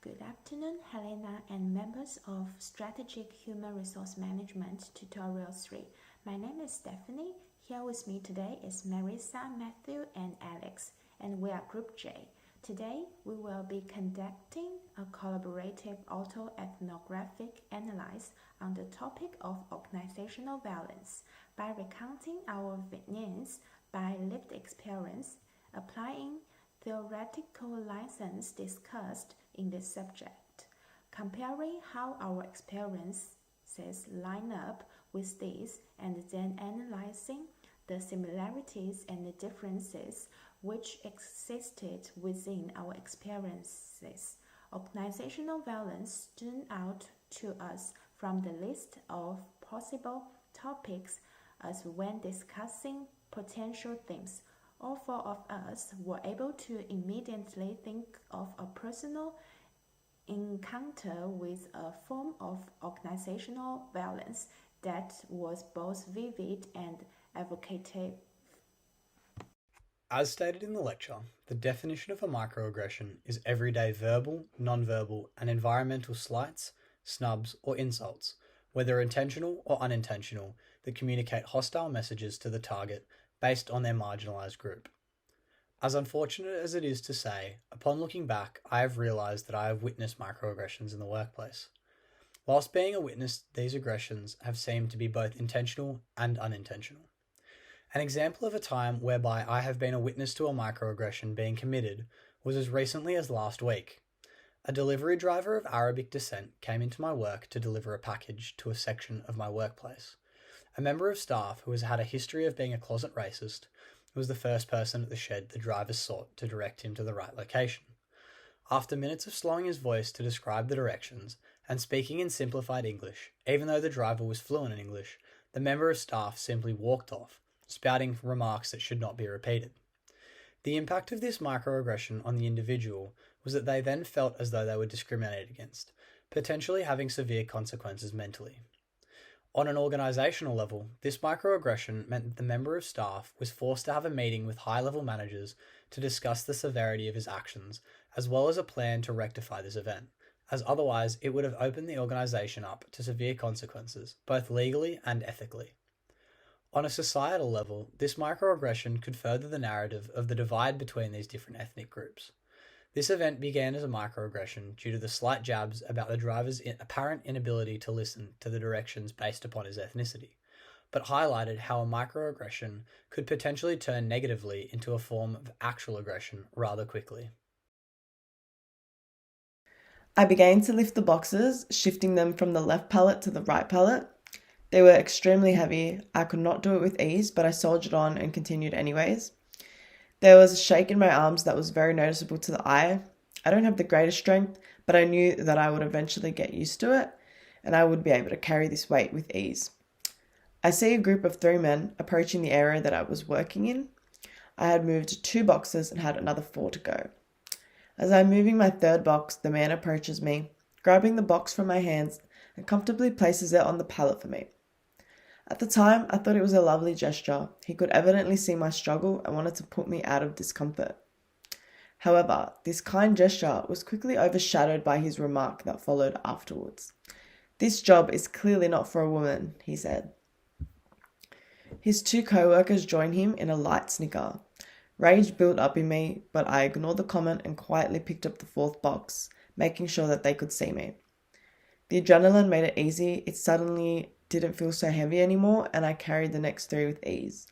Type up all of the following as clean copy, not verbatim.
Good afternoon, Helena and members of Strategic Human Resource Management Tutorial 3. My name is Stephanie. Here with me today is Marissa, Matthew, and Alex, and we are Group J. Today, we will be conducting a collaborative auto-ethnographic analysis on the topic of organizational violence by recounting our Vietnamese by lived experience, applying theoretical lessons discussed in this subject, comparing how our experiences line up with these, and then analyzing the similarities and the differences which existed within our experiences. Organizational violence stood out to us from the list of possible topics as when discussing potential themes. All four of us were able to immediately think of a personal encounter with a form of organizational violence that was both vivid and evocative. As stated in the lecture, the definition of a microaggression is everyday verbal, non-verbal, and environmental slights, snubs, or insults, whether intentional or unintentional, that communicate hostile messages to the target based on their marginalised group. As unfortunate as it is to say, upon looking back, I have realised that I have witnessed microaggressions in the workplace. Whilst being a witness, these aggressions have seemed to be both intentional and unintentional. An example of a time whereby I have been a witness to a microaggression being committed was as recently as last week. A delivery driver of Arabic descent came into my work to deliver a package to a section of my workplace. A member of staff who has had a history of being a closet racist was the first person at the shed the driver sought to direct him to the right location. After minutes of slowing his voice to describe the directions and speaking in simplified English, even though the driver was fluent in English, the member of staff simply walked off, spouting remarks that should not be repeated. The impact of this microaggression on the individual was that they then felt as though they were discriminated against, potentially having severe consequences mentally. On an organisational level, this microaggression meant that the member of staff was forced to have a meeting with high-level managers to discuss the severity of his actions, as well as a plan to rectify this event, as otherwise it would have opened the organisation up to severe consequences, both legally and ethically. On a societal level, this microaggression could further the narrative of the divide between these different ethnic groups. This event began as a microaggression due to the slight jabs about the driver's apparent inability to listen to the directions based upon his ethnicity, but highlighted how a microaggression could potentially turn negatively into a form of actual aggression rather quickly. I began to lift the boxes, shifting them from the left pallet to the right pallet. They were extremely heavy. I could not do it with ease, but I soldiered on and continued anyways. There was a shake in my arms that was very noticeable to the eye. I don't have the greatest strength, but I knew that I would eventually get used to it, and I would be able to carry this weight with ease. I see a group of 3 men approaching the area that I was working in. I had moved 2 boxes and had another 4 to go. As I'm moving my 3rd box, the man approaches me, grabbing the box from my hands and comfortably places it on the pallet for me. At the time, I thought it was a lovely gesture. He could evidently see my struggle and wanted to put me out of discomfort. However, this kind gesture was quickly overshadowed by his remark that followed afterwards. "This job is clearly not for a woman," he said. His 2 co-workers joined him in a light snicker. Rage built up in me, but I ignored the comment and quietly picked up the 4th box, making sure that they could see me. The adrenaline made it easy. It suddenly didn't feel so heavy anymore, and I carried the next 3 with ease.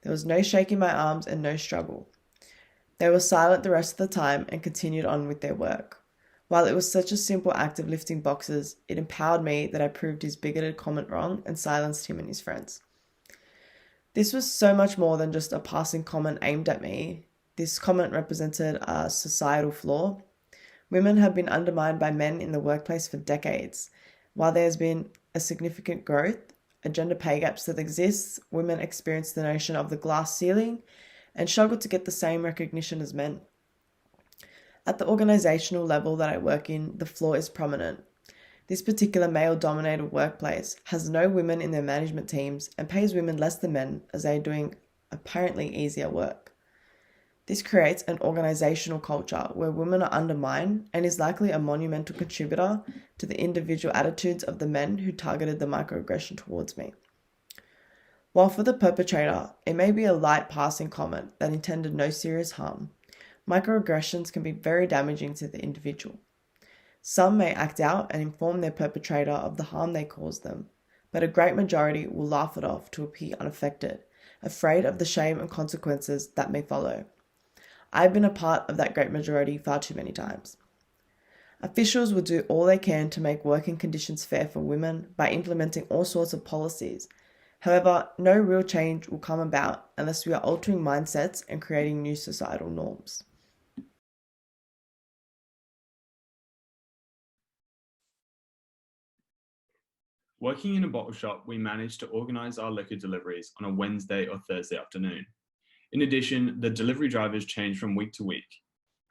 There was no shake in my arms and no struggle. They were silent the rest of the time and continued on with their work. While it was such a simple act of lifting boxes, it empowered me that I proved his bigoted comment wrong and silenced him and his friends. This was so much more than just a passing comment aimed at me. This comment represented a societal flaw. Women have been undermined by men in the workplace for decades. While there's been a significant growth, a gender pay gap still exists. Women experience the notion of the glass ceiling and struggle to get the same recognition as men. At the organisational level that I work in, the flaw is prominent. This particular male-dominated workplace has no women in their management teams and pays women less than men as they are doing apparently easier work. This creates an organizational culture where women are undermined and is likely a monumental contributor to the individual attitudes of the men who targeted the microaggression towards me. While for the perpetrator, it may be a light passing comment that intended no serious harm, microaggressions can be very damaging to the individual. Some may act out and inform their perpetrator of the harm they caused them, but a great majority will laugh it off to appear unaffected, afraid of the shame and consequences that may follow. I've been a part of that great majority far too many times. Officials will do all they can to make working conditions fair for women by implementing all sorts of policies. However, no real change will come about unless we are altering mindsets and creating new societal norms. Working in a bottle shop, we managed to organise our liquor deliveries on a Wednesday or Thursday afternoon. In addition, the delivery drivers change from week to week.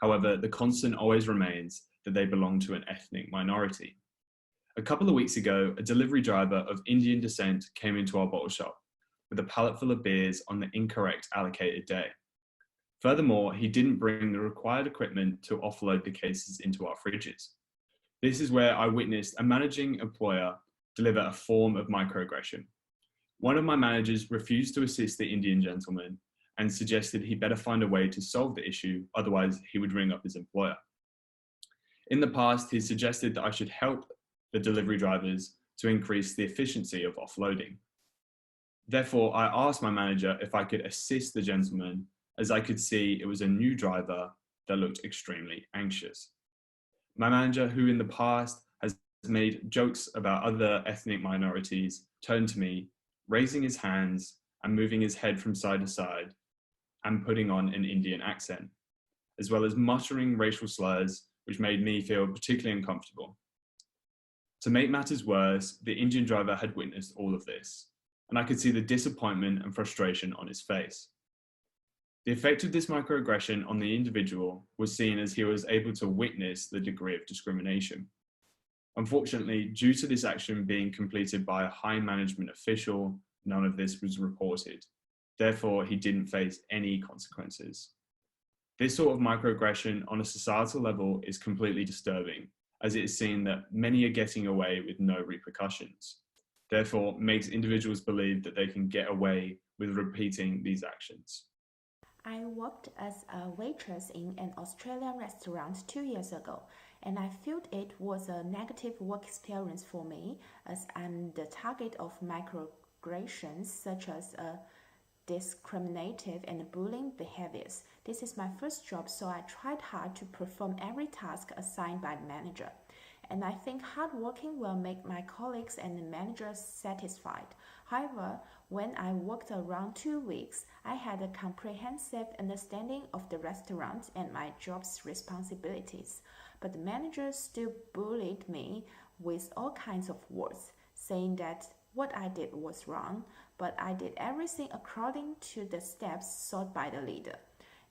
However, the constant always remains that they belong to an ethnic minority. A couple of weeks ago, a delivery driver of Indian descent came into our bottle shop with a pallet full of beers on the incorrect allocated day. Furthermore, he didn't bring the required equipment to offload the cases into our fridges. This is where I witnessed a managing employer deliver a form of microaggression. One of my managers refused to assist the Indian gentleman and suggested he better find a way to solve the issue, otherwise he would ring up his employer. In the past, he suggested that I should help the delivery drivers to increase the efficiency of offloading. Therefore, I asked my manager if I could assist the gentleman, as I could see it was a new driver that looked extremely anxious. My manager, who in the past has made jokes about other ethnic minorities, turned to me, raising his hands and moving his head from side to side and putting on an Indian accent, as well as muttering racial slurs, which made me feel particularly uncomfortable. To make matters worse, the Indian driver had witnessed all of this, and I could see the disappointment and frustration on his face. The effect of this microaggression on the individual was seen as he was able to witness the degree of discrimination. Unfortunately, due to this action being completed by a high management official, none of this was reported. Therefore, he didn't face any consequences. This sort of microaggression on a societal level is completely disturbing, as it is seen that many are getting away with no repercussions. Therefore, makes individuals believe that they can get away with repeating these actions. I worked as a waitress in an Australian restaurant 2 years ago, and I felt it was a negative work experience for me, as I'm the target of microaggressions such as discriminative and bullying behaviors. This is my first job, so I tried hard to perform every task assigned by the manager. And I think hard working will make my colleagues and the manager satisfied. However, when I worked around 2 weeks, I had a comprehensive understanding of the restaurant and my job's responsibilities. But the manager still bullied me with all kinds of words, saying that what I did was wrong, but I did everything according to the steps sought by the leader.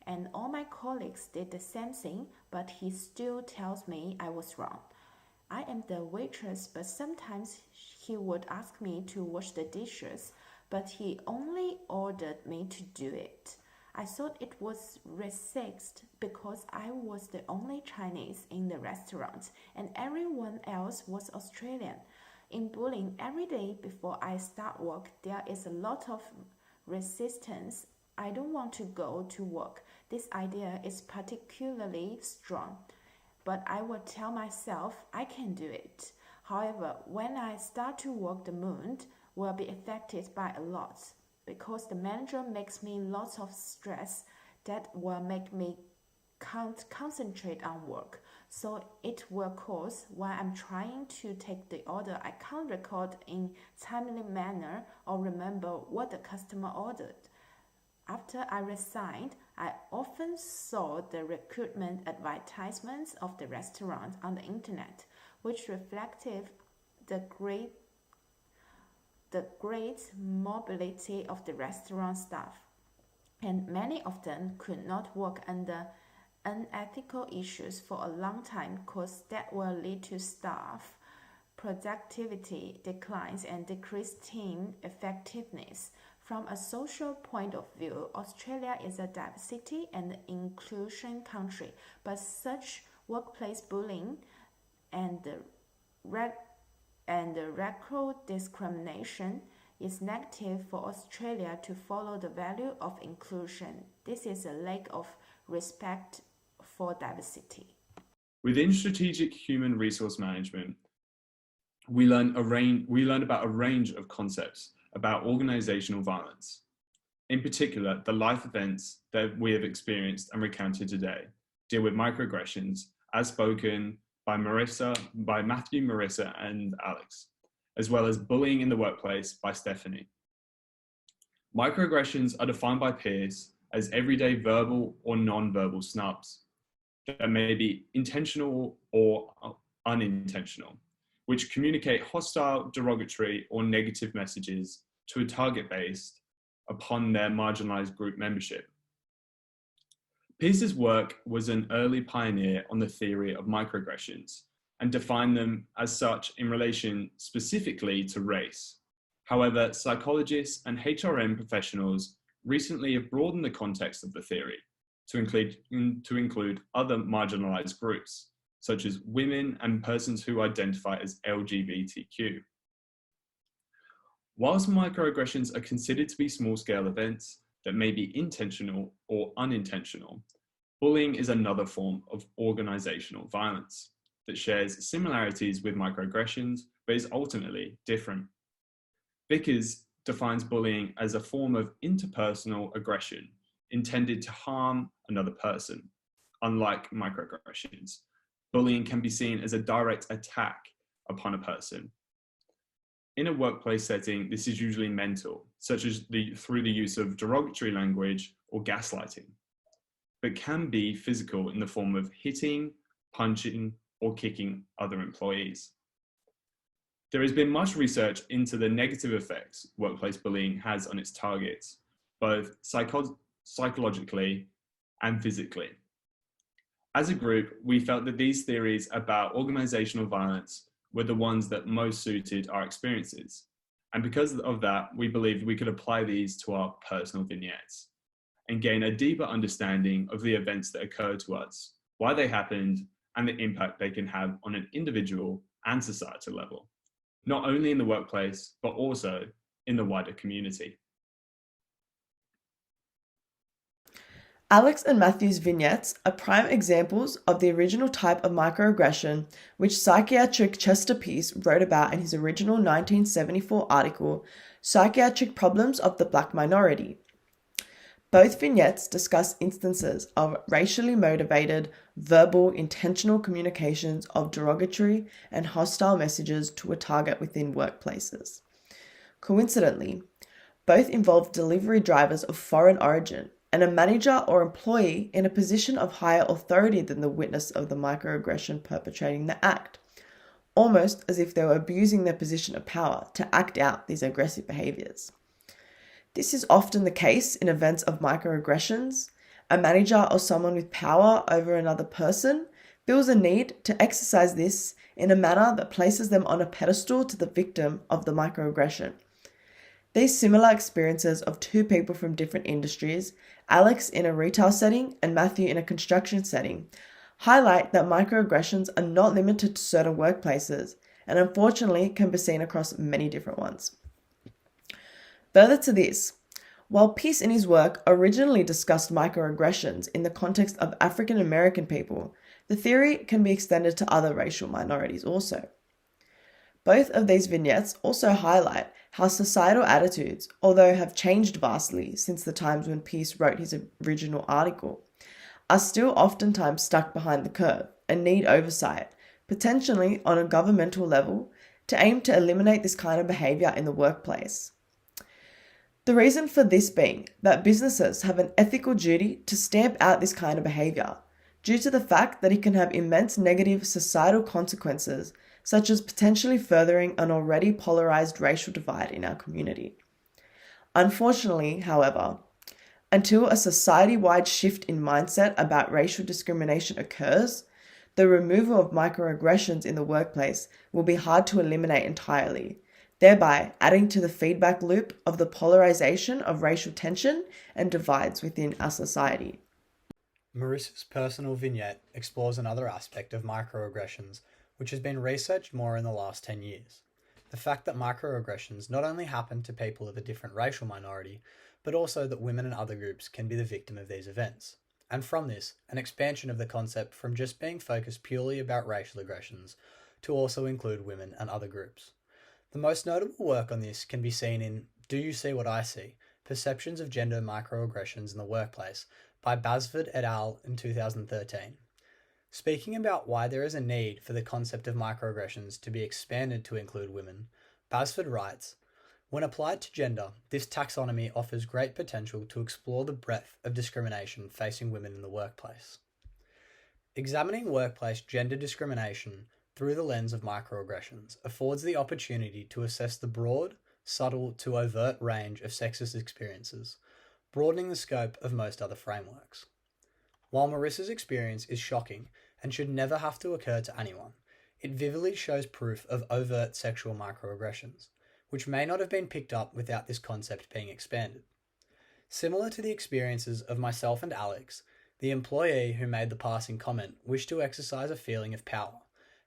And all my colleagues did the same thing, but he still tells me I was wrong. I am the waitress, but sometimes he would ask me to wash the dishes, but he only ordered me to do it. I thought it was racist because I was the only Chinese in the restaurant and everyone else was Australian. In bullying every day before I start work, there is a lot of resistance. I don't want to go to work. This idea is particularly strong, but I will tell myself I can do it. However, when I start to work, the mood will be affected by a lot because the manager makes me lots of stress that will make me can't concentrate on work. So it will cause while I'm trying to take the order, I can't record in timely manner or remember what the customer ordered. After I resigned, I often saw the recruitment advertisements of the restaurant on the internet, which reflected the great mobility of the restaurant staff. And many of them could not work under unethical issues for a long time because that will lead to staff productivity declines and decreased team effectiveness. From a social point of view, Australia is a diversity and inclusion country, but such workplace bullying and racial discrimination is negative for Australia to follow the value of inclusion. This is a lack of respect for diversity. Within strategic human resource management, we learn about a range of concepts about organizational violence. In particular, the life events that we have experienced and recounted today deal with microaggressions, as spoken by Matthew, Marissa, and Alex, as well as bullying in the workplace by Stephanie. Microaggressions are defined by peers as everyday verbal or non-verbal snubs that may be intentional or unintentional, which communicate hostile, derogatory, or negative messages to a target based upon their marginalized group membership. Peirce's work was an early pioneer on the theory of microaggressions and defined them as such in relation specifically to race. However, psychologists and HRM professionals recently have broadened the context of the theory to include other marginalized groups, such as women and persons who identify as LGBTQ. Whilst microaggressions are considered to be small-scale events that may be intentional or unintentional, bullying is another form of organizational violence that shares similarities with microaggressions, but is ultimately different. Vickers defines bullying as a form of interpersonal aggression intended to harm another person. Unlike microaggressions, bullying can be seen as a direct attack upon a person. In a workplace setting, this is usually mental, such as through the use of derogatory language or gaslighting, but can be physical in the form of hitting, punching, or kicking other employees. There has been much research into the negative effects workplace bullying has on its targets, both psychologically and physically. As a group, we felt that these theories about organizational violence were the ones that most suited our experiences. And because of that, we believed we could apply these to our personal vignettes and gain a deeper understanding of the events that occurred to us, why they happened, and the impact they can have on an individual and societal level, not only in the workplace, but also in the wider community. Alex and Matthew's vignettes are prime examples of the original type of microaggression which psychiatric Chester Peirce wrote about in his original 1974 article, Psychiatric Problems of the Black Minority. Both vignettes discuss instances of racially motivated, verbal, intentional communications of derogatory and hostile messages to a target within workplaces. Coincidentally, both involve delivery drivers of foreign origin and a manager or employee in a position of higher authority than the witness of the microaggression perpetrating the act, almost as if they were abusing their position of power to act out these aggressive behaviors. This is often the case in events of microaggressions. A manager or someone with power over another person feels a need to exercise this in a manner that places them on a pedestal to the victim of the microaggression. These similar experiences of two people from different industries, Alex in a retail setting and Matthew in a construction setting, highlight that microaggressions are not limited to certain workplaces and unfortunately can be seen across many different ones. Further to this, while Peirce in his work originally discussed microaggressions in the context of African American people, the theory can be extended to other racial minorities also. Both of these vignettes also highlight how societal attitudes, although have changed vastly since the times when Peirce wrote his original article, are still oftentimes stuck behind the curve and need oversight, potentially on a governmental level, to aim to eliminate this kind of behaviour in the workplace. The reason for this being that businesses have an ethical duty to stamp out this kind of behaviour, due to the fact that it can have immense negative societal consequences, such as potentially furthering an already polarised racial divide in our community. Unfortunately, however, until a society-wide shift in mindset about racial discrimination occurs, the removal of microaggressions in the workplace will be hard to eliminate entirely, thereby adding to the feedback loop of the polarization of racial tension and divides within our society. Marissa's personal vignette explores another aspect of microaggressions, which has been researched more in the last 10 years. The fact that microaggressions not only happen to people of a different racial minority, but also that women and other groups can be the victim of these events. And from this, an expansion of the concept from just being focused purely about racial aggressions to also include women and other groups. The most notable work on this can be seen in Do You See What I See? Perceptions of Gender Microaggressions in the Workplace by Basford et al. In 2013. Speaking about why there is a need for the concept of microaggressions to be expanded to include women, Basford writes, when applied to gender, this taxonomy offers great potential to explore the breadth of discrimination facing women in the workplace. Examining workplace gender discrimination through the lens of microaggressions affords the opportunity to assess the broad, subtle to overt range of sexist experiences, broadening the scope of most other frameworks. While Marissa's experience is shocking and should never have to occur to anyone, it vividly shows proof of overt sexual microaggressions, which may not have been picked up without this concept being expanded. Similar to the experiences of myself and Alex, the employee who made the passing comment wished to exercise a feeling of power,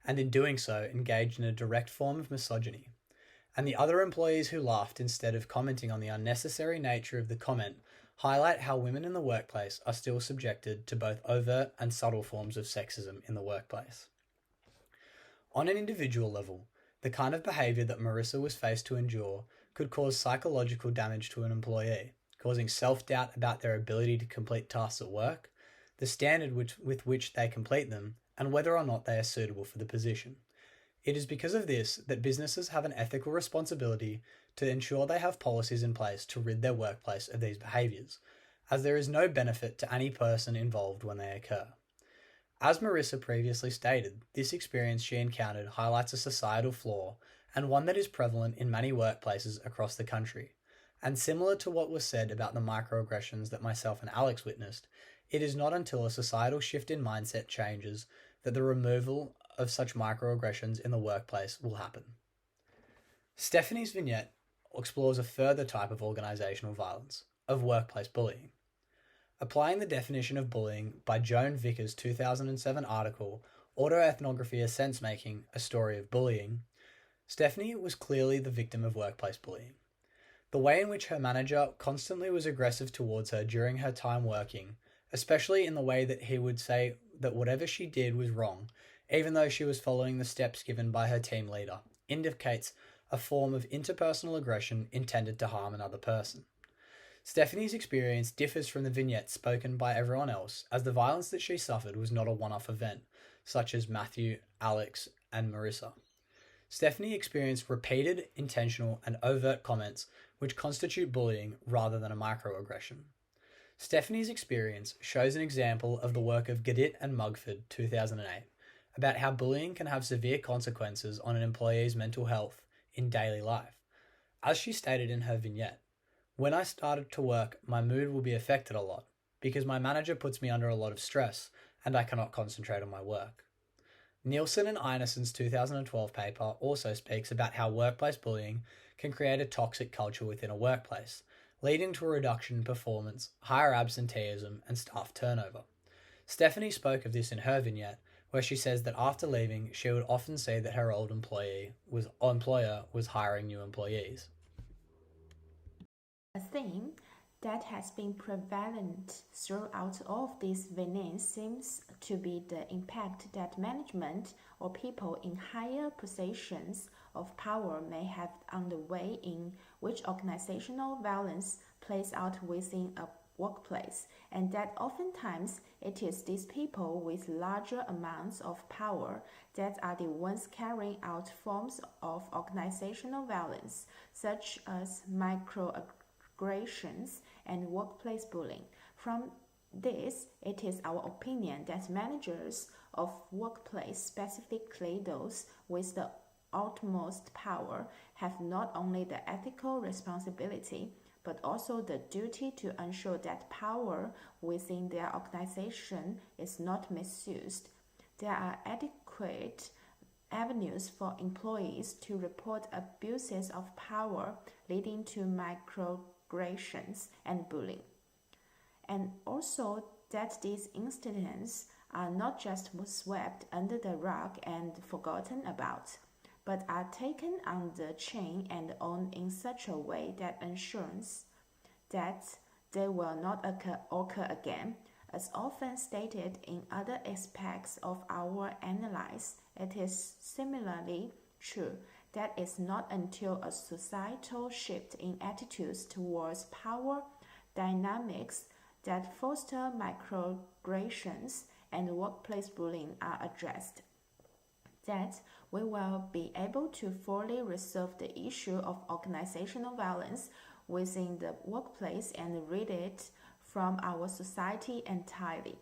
and in doing so engaged in a direct form of misogyny. And the other employees who laughed instead of commenting on the unnecessary nature of the comment highlight how women in the workplace are still subjected to both overt and subtle forms of sexism in the workplace. On an individual level, the kind of behaviour that Marissa was faced to endure could cause psychological damage to an employee, causing self-doubt about their ability to complete tasks at work, the standard with which they complete them, and whether or not they are suitable for the position. It is because of this that businesses have an ethical responsibility to ensure they have policies in place to rid their workplace of these behaviours, as there is no benefit to any person involved when they occur. As Marissa previously stated, this experience she encountered highlights a societal flaw and one that is prevalent in many workplaces across the country. And similar to what was said about the microaggressions that myself and Alex witnessed, it is not until a societal shift in mindset changes that the removal of such microaggressions in the workplace will happen. Stephanie's vignette explores a further type of organisational violence, of workplace bullying. Applying the definition of bullying by Joan Vickers' 2007 article, Autoethnography as Sense-Making, A Story of Bullying, Stephanie was clearly the victim of workplace bullying. The way in which her manager constantly was aggressive towards her during her time working, especially in the way that he would say that whatever she did was wrong, even though she was following the steps given by her team leader, indicates a form of interpersonal aggression intended to harm another person. Stephanie's experience differs from the vignette spoken by everyone else, as the violence that she suffered was not a one-off event, such as Matthew, Alex, and Marissa. Stephanie experienced repeated, intentional, and overt comments which constitute bullying rather than a microaggression. Stephanie's experience shows an example of the work of Gadit and Mugford, 2008, about how bullying can have severe consequences on an employee's mental health in daily life. As she stated in her vignette, when I started to work, my mood will be affected a lot because my manager puts me under a lot of stress and I cannot concentrate on my work. Nielsen and Einarsson's 2012 paper also speaks about how workplace bullying can create a toxic culture within a workplace, leading to a reduction in performance, higher absenteeism, and staff turnover. Stephanie spoke of this in her vignette, where she says that after leaving, she would often see that her old employer was hiring new employees. A theme that has been prevalent throughout all of these vignettes seems to be the impact that management or people in higher positions of power may have on the way in which organizational violence plays out within a workplace, and that oftentimes it is these people with larger amounts of power that are the ones carrying out forms of organizational violence, such as microaggressions and workplace bullying. From this, it is our opinion that managers of workplace, specifically those with the utmost power, have not only the ethical responsibility but also the duty to ensure that power within their organization is not misused. There are avenues for employees to report abuses of power leading to microaggressions and bullying. And also that these incidents are not just swept under the rug and forgotten about, but are taken on the chin and owned in such a way that ensures that they will not occur again. As often stated in other aspects of our analysis, it is similarly true that it's not until a societal shift in attitudes towards power dynamics that foster microaggressions and workplace bullying are addressed that we will be able to fully resolve the issue of organizational violence within the workplace and rid it from our society entirely.